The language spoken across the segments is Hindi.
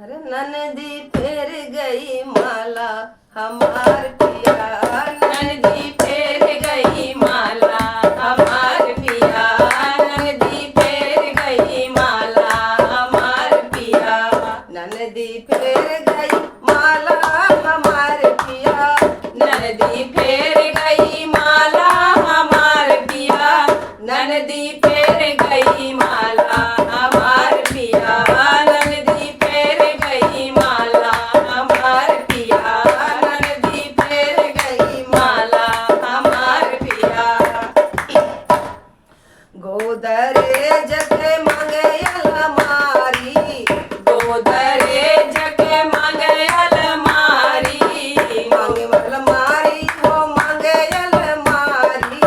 अरे ननदी फेर गई माला हमार पिया, ननदी फेर गई माला हमार पिया, ननदी फेर गई माला हमार पिया, ननदी फेर गई माला हमार पिया, ननदी फेर गई माला हमार पिया, ननदी फेर गई माला हमार पिया, ननदी फेर गई माला हमार पिया, ननदी फेर गई माला हमार पिया। गोदरेज के मांगे अलमारी, गोदरेज के मांगे अलमारी, मांगे अलमारी हो मांगे अलमारी,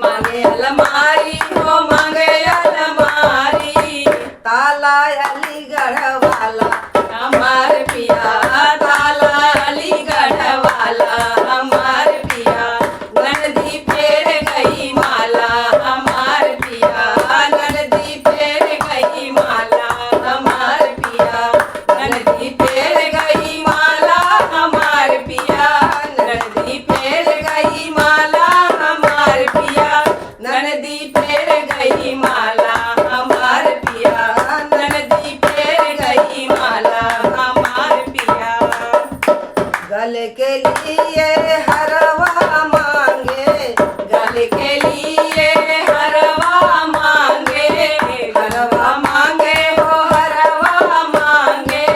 मांगे अलमारी हो मांगे अलमारी, ताला अलीगढ़ वाला हमार पिया, ताला अलीगढ़ वाला हमार पिया, ननदी फेर गई माला हमार पिया, ननदी फेर गई माला हमार पिया, ननदी फेर गई माला हमार पिया, ननदी फेर गई माला हमार पिया, ननदी फेर गई माला हमार पिया, ननदी फेर गई माला हमार पिया। गले के लिए हरवा मांगे, गले के लिए हरवा मांगे, हरवा मांगे हो हरवा मांगे,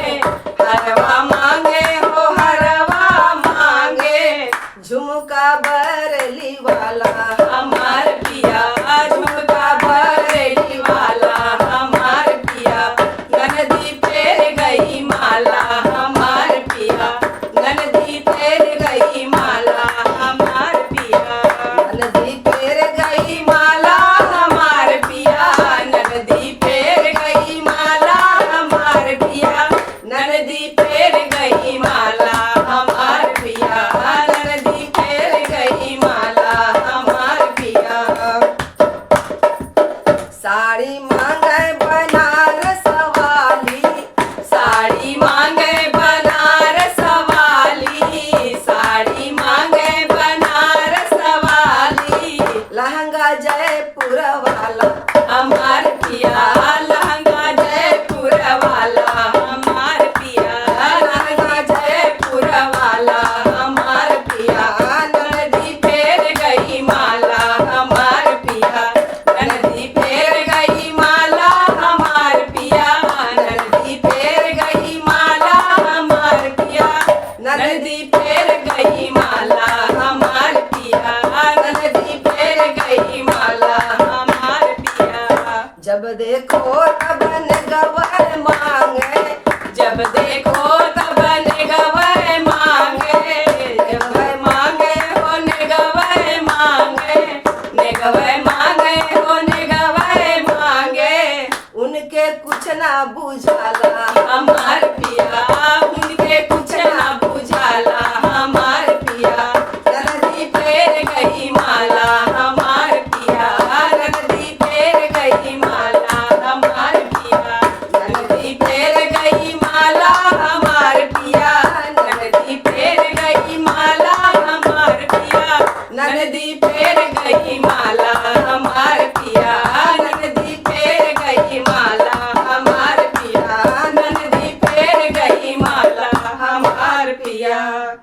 हरवा मांगे हो हरवा मांगे, झुमका बरली वाला हमार पिया, झुमका बरली वाला हमार पिया, ननदी फेर गई माला हमार पिया, ननदी फेर गई माला हमार पिया, ननदी फेर गई माला हमार पिया, ननदी फेर गई माला हमार पिया, ननदी फेर गई माला हमार पिया, ननदी फेर गई माला हमार पिया। साड़ी मांगे बनारस वाली, साड़ी मांगे बनारस वाली, साड़ी मांगे बनारस वाली, लहंगा जयपुर वाला हमार पिया, लहंगा जयपुर वाला हमार पिया, लहंगा जयपुर वाला हमार पिया, ननदी फेर गई माला हमार पिया, ननदी फेर गई माला हमार पिया, ननदी फेर गई माला हमार पिया, ननदी फेर गई माला हमार पिया, ननदी फेर गई माला हमार पिया। जब देखो तब गवर मांगे, जब देखो तब गवर मांगे, गवर मांगे हो गवर मांगे, गवर मांगे हो गवर मांगे, उनके कुछ ना बुझाला हमार पिया, उनके कुछ ना बुझाला हमार पिया, ननदी फेर गई माला हमार पिया, ननदी फेर गई माला हमार पिया, ननदी फेर गई माला हमार पिया, ननदी फेर गई माला हमार पिया, ननदी फेर गई माला हमार पिया, ननदी फेर गई माला हमार पिया, ननदी फेर गई माला हमार पिया।